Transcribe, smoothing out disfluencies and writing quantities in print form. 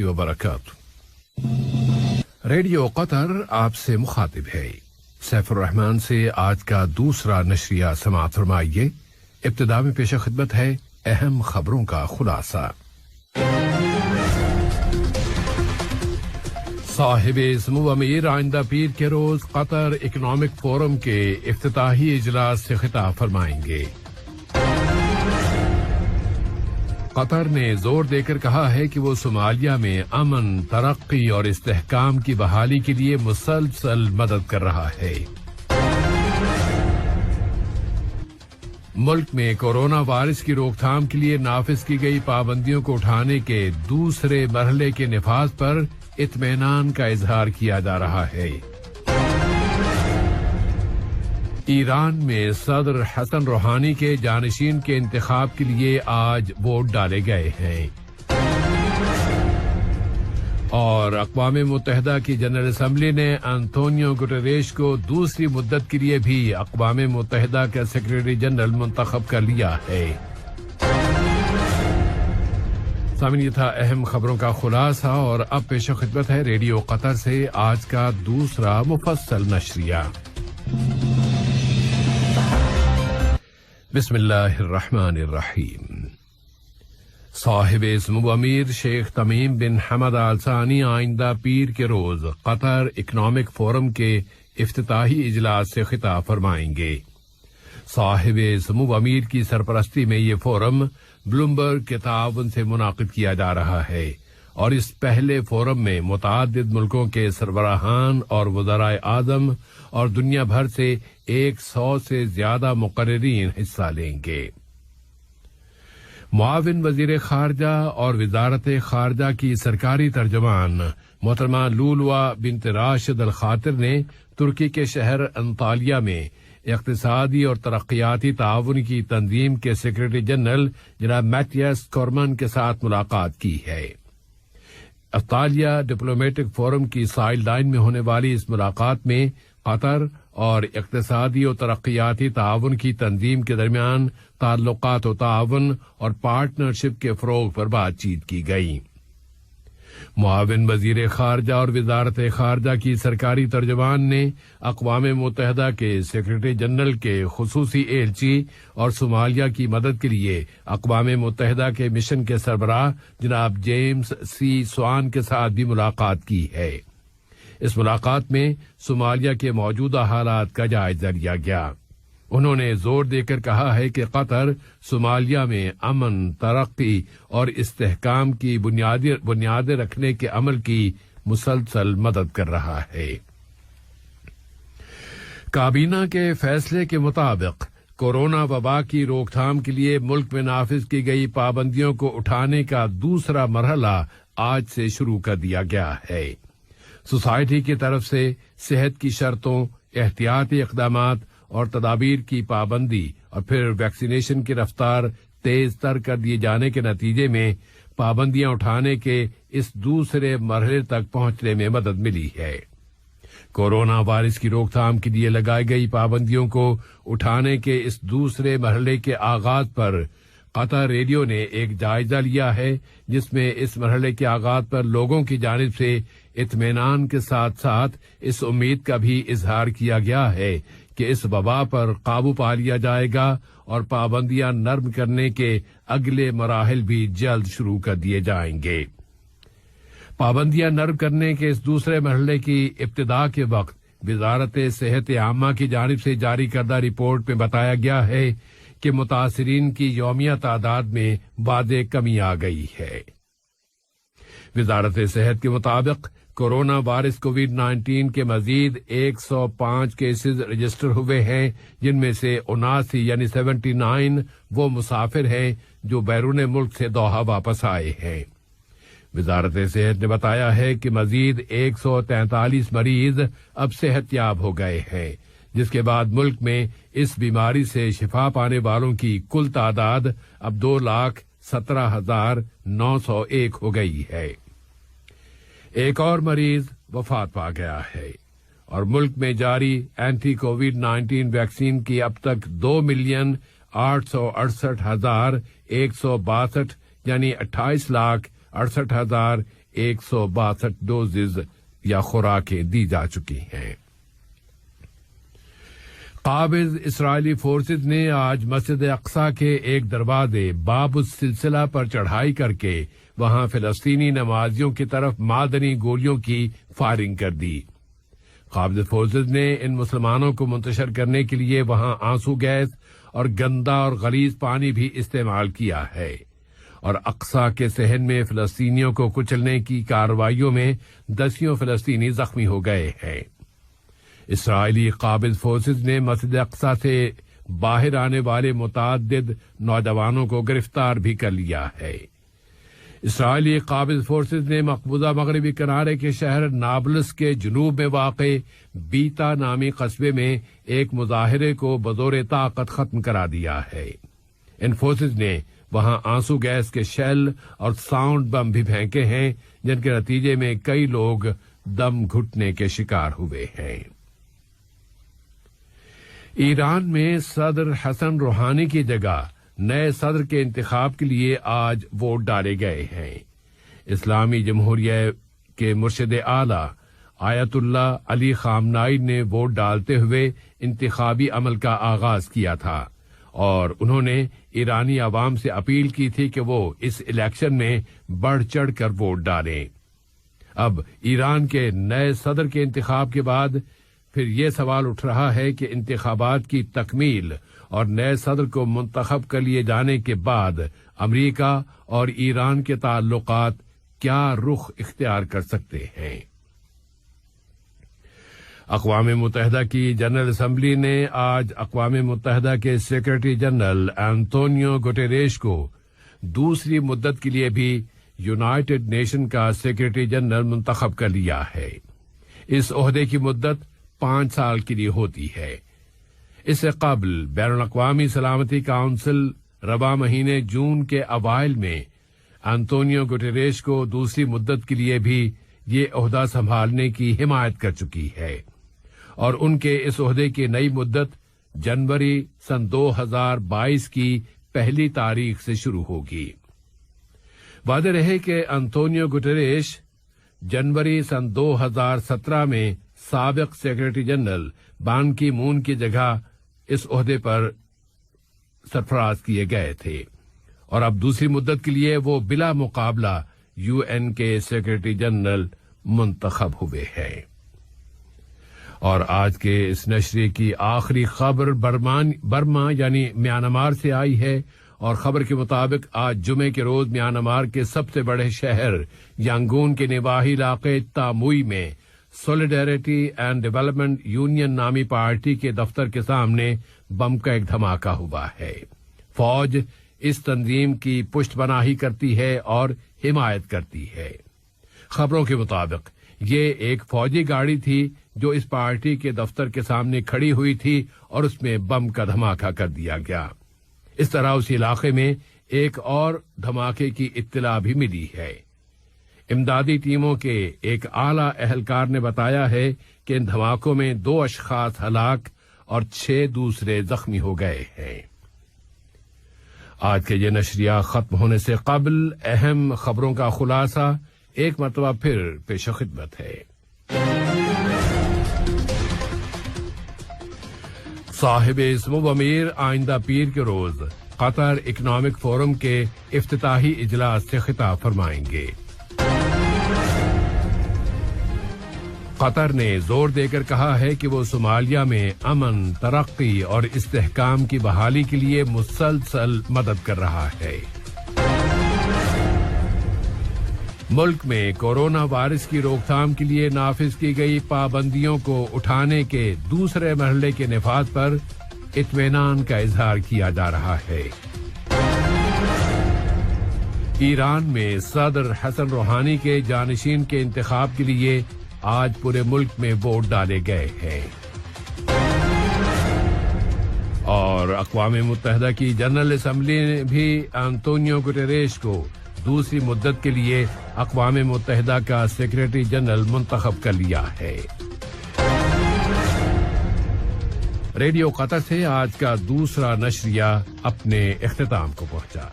वबरकातुहू। Radio Qatar आपसे मुखातिब है। सैफुर रहमान से आज का दूसरा नशरिया समाअत फरमाइए। इब्तिदा में पेश खिदमत है अहम खबरों का खुलासा। साहिब-ए-समू अमीर आइंदा पीर के रोज कतर इकनॉमिक फोरम के इफ्तिताही इजलास से खिताब फरमाएंगे। कतर ने जोर देकर कहा है कि वो सोमालिया में अमन, तरक्की और इस्तेहकाम की बहाली के लिए मुसलसल मदद कर रहा है। मुल्क में कोरोना वायरस की रोकथाम के लिए नाफिज की गई पाबंदियों को उठाने के दूसरे मरहले के निफाज पर इत्मीनान का इजहार किया जा रहा है। ईरान में सदर हसन रूहानी के जानशीन के इंतखाब के लिए आज वोट डाले गए हैं और अक़वाम मुत्तहिदा की जनरल असम्बली ने एंटोनियो गुटेरेश को दूसरी मुद्दत के लिए भी अक़वाम मुत्तहिदा का सेक्रेटरी जनरल मुंतखब कर लिया है। सामीन, ये था अहम खबरों का खुलासा और अब पेश खिदमत है रेडियो कतर से आज का दूसरा मुफस्सल नशरिया। बिस्मिल्लाहिर्रहमानिर्रहीम। साहिब-ए-समू अमीर शेख तमीम बिन हमद आल सानी आइंदा पीर के रोज कतर इकनॉमिक फोरम के इफ्तिताही इजलास से खिताब फरमाएंगे। साहिब-ए-समू अमीर की सरपरस्ती में ये फोरम ब्लूमबर्ग के ताउन से मुनाकिद किया जा रहा है और इस पहले फोरम में मुतअद्दिद मुल्कों के सरबराहान और वज़राए आज़म और दुनिया भर से 100 से ज्यादा मुक़र्रिरीन हिस्सा लेंगे। मुआविन वज़ीर खारजा और वज़ारत खारजा की सरकारी तर्जुमान मोहतरमा लूलवा बिन्त राशिद अल खातिर ने तुर्की के शहर अंतालिया में इक़्तिसादी और तरक्याती ताउन की तंजीम के सेक्रेटरी जनरल जनाब मैथियास कोरमन के साथ मुलाकात की है। अंतालिया डिप्लोमेटिक फोरम की साइड लाइन में होने वाली इस मुलाकात में कतर और इक़्तिसादी और तरक्याती ताउन की तंजीम के दरमियान ताल्लुकात और ताउन और पार्टनरशिप के फ़रोग़ पर बातचीत की गई। मुआविन वज़ीर खारजा और वज़ारत खारजा की सरकारी तर्जुमान ने अक़वाम मुत्तहिदा के सेक्रेटरी जनरल के खुसूसी एलची और सोमालिया की मदद के लिए अक़वाम मुत्तहिदा के मिशन के सरबराह जनाब जेम्स सी स्वान के साथ भी मुलाकात की है। इस मुलाकात में सोमालिया के मौजूदा हालात का जायजा लिया गया। उन्होंने जोर देकर कहा है कि कतर सोमालिया में अमन, तरक्की और इस्तेहकाम की बुनियादें रखने के अमल की मुसलसल मदद कर रहा है। काबीना के फैसले के मुताबिक कोरोना वबा की रोकथाम के लिए मुल्क में नाफिज की गई पाबंदियों को उठाने का दूसरा मरहला आज से शुरू कर दिया गया है। सोसाइटी की तरफ से सेहत की शर्तों, एहतियाती इक़दामात और तदाबीर की पाबंदी और फिर वैक्सीनेशन की रफ्तार तेज तर कर दिए जाने के नतीजे में पाबंदियां उठाने के इस दूसरे मरहले तक पहुंचने में मदद मिली है। कोरोना वायरस की रोकथाम के लिए लगाई गई पाबंदियों को उठाने के इस दूसरे मरहले के आगाज पर कतर रेडियो ने एक जायजा लिया है, जिसमें इस मरहले के आगाज पर लोगों की जानिब से इत्मीनान के साथ साथ इस उम्मीद का भी इजहार किया गया है कि इस वबा पर काबू पा लिया जाएगा और पाबंदियां नर्म करने के अगले मराहिल भी जल्द शुरू कर दिए जाएंगे। पाबंदियां नर्म करने के इस दूसरे मरहले की इब्तिदा के वक्त वज़ारत सेहत आमा की जानिब से जारी करदा रिपोर्ट में बताया गया है कि मुतासिरीन की यौमिया तादाद में वाज़ेह कमी आ गई है। वज़ारत सेहत के मुताबिक कोरोना वायरस कोविड-19 के मजीद 105 केसेस रजिस्टर हुए हैं, जिनमें से 79 यानी 79 वो मुसाफिर हैं जो बैरून मुल्क से दोहा वापस आए हैं। वज़ारत सेहत ने बताया है कि मजीद 143 मरीज अब सेहतयाब हो गए हैं, जिसके बाद मुल्क में इस बीमारी से शिफा पाने वालों की कुल तादाद अब 2,17,901 हो गई है। एक और मरीज वफात पा गया है और मुल्क में जारी एंटी कोविड-19 वैक्सीन की अब तक 2,868,162 यानी 28,68,1 162 ڈوزز یا خوراکیں دی جا چکی ہیں۔ قابض اسرائیلی فورسز نے آج مسجد اقصی کے ایک دروازے باب السلسلہ پر چڑھائی کر کے وہاں فلسطینی نمازیوں کی طرف معدنی گولیوں کی فائرنگ کر دی۔ قابض فورسز نے ان مسلمانوں کو منتشر کرنے کے لیے وہاں آنسو گیس اور گندا اور غلیظ پانی بھی استعمال کیا ہے، اور اقصی کے صحن میں فلسطینیوں کو کچلنے کی کارروائیوں میں دسیوں فلسطینی زخمی ہو گئے ہیں۔ اسرائیلی قابض فورسز نے مسجد اقصی سے باہر آنے والے متعدد نوجوانوں کو گرفتار بھی کر لیا ہے۔ اسرائیلی قابض فورسز نے مقبوضہ مغربی کنارے کے شہر نابلس کے جنوب میں واقع بیتا نامی قصبے میں ایک مظاہرے کو بزور طاقت ختم کرا دیا ہے۔ ان فورسز نے وہاں آنسو گیس کے شیل اور ساؤنڈ بم بھی پھینکے ہیں، جن کے نتیجے میں کئی لوگ دم گھٹنے کے شکار ہوئے ہیں۔ ایران میں صدر حسن روحانی کی جگہ نئے صدر کے انتخاب کے لیے آج ووٹ ڈالے گئے ہیں۔ اسلامی جمہوریہ کے مرشد اعلی آیت اللہ علی خامنائی نے ووٹ ڈالتے ہوئے انتخابی عمل کا آغاز کیا تھا، اور انہوں نے ایرانی عوام سے اپیل کی تھی کہ وہ اس الیکشن میں بڑھ چڑھ کر ووٹ ڈالیں۔ اب ایران کے نئے صدر کے انتخاب کے بعد پھر یہ سوال اٹھ رہا ہے کہ انتخابات کی تکمیل اور نئے صدر کو منتخب کر لیے جانے کے بعد امریکہ اور ایران کے تعلقات کیا رخ اختیار کر سکتے ہیں۔ اقوام متحدہ کی جنرل اسمبلی نے آج اقوام متحدہ کے سیکرٹری جنرل انطونیو گوٹیریش کو دوسری مدت کے لیے بھی یونائیٹڈ نیشن کا سیکرٹری جنرل منتخب کر لیا ہے۔ اس عہدے کی مدت 5 سال کے لیے ہوتی ہے۔ اس سے قبل بین الاقوامی سلامتی کونسل رواں مہینے جون کے اوائل میں انطونیو گوٹیریش کو دوسری مدت کے لیے بھی یہ عہدہ سنبھالنے کی حمایت کر چکی ہے، اور ان کے اس عہدے کی نئی مدت جنوری سن 2022 کی پہلی تاریخ سے شروع ہوگی۔ واضح رہے کہ انطونیو گوٹیریش جنوری سن 2017 میں سابق سیکرٹری جنرل بان کی مون کی جگہ اس عہدے پر سرفراز کیے گئے تھے، اور اب دوسری مدت کے لیے وہ بلا مقابلہ UN کے سیکرٹری جنرل منتخب ہوئے ہیں۔ اور آج کے اس نشریے کی آخری خبر برما یعنی میانمار سے آئی ہے، اور خبر کے مطابق آج جمعے کے روز میانمار کے سب سے بڑے شہر یانگون کے نواحی علاقے تاموئی میں سولیڈیرٹی اینڈ ڈیولپمنٹ یونین نامی پارٹی کے دفتر کے سامنے بم کا ایک دھماکہ ہوا ہے۔ فوج اس تنظیم کی پشت پناہی کرتی ہے اور حمایت کرتی ہے۔ خبروں کے مطابق یہ ایک فوجی گاڑی تھی جو اس پارٹی کے دفتر کے سامنے کھڑی ہوئی تھی، اور اس میں بم کا دھماکہ کر دیا گیا۔ اس طرح اس علاقے میں ایک اور دھماکے کی اطلاع بھی ملی ہے۔ امدادی ٹیموں کے ایک اعلی اہلکار نے بتایا ہے کہ ان دھماکوں میں 2 اشخاص ہلاک اور 6 دوسرے زخمی ہو گئے ہیں۔ آج کے یہ نشریہ ختم ہونے سے قبل اہم خبروں کا خلاصہ ایک مرتبہ پھر پیش خدمت ہے۔ صاحب اسم و امیر آئندہ پیر کے روز قطر اکنامک فورم کے افتتاحی اجلاس سے خطاب فرمائیں گے۔ قطر نے زور دے کر کہا ہے کہ وہ صومالیہ میں امن، ترقی اور استحکام کی بحالی کے لیے مسلسل مدد کر رہا ہے۔ ملک میں کورونا وائرس کی روک تھام کے لیے نافذ کی گئی پابندیوں کو اٹھانے کے دوسرے مرحلے کے نفاذ پر اطمینان کا اظہار کیا جا رہا ہے۔ ایران میں صدر حسن روحانی کے جانشین کے انتخاب کے لیے آج پورے ملک میں ووٹ ڈالے گئے ہیں، اور اقوام متحدہ کی جنرل اسمبلی نے بھی انطونیو گوٹیریش کو دوسری مدت کے لیے اقوام متحدہ کا سیکرٹری جنرل منتخب کر لیا ہے۔ ریڈیو قطر سے آج کا دوسرا نشریہ اپنے اختتام کو پہنچا۔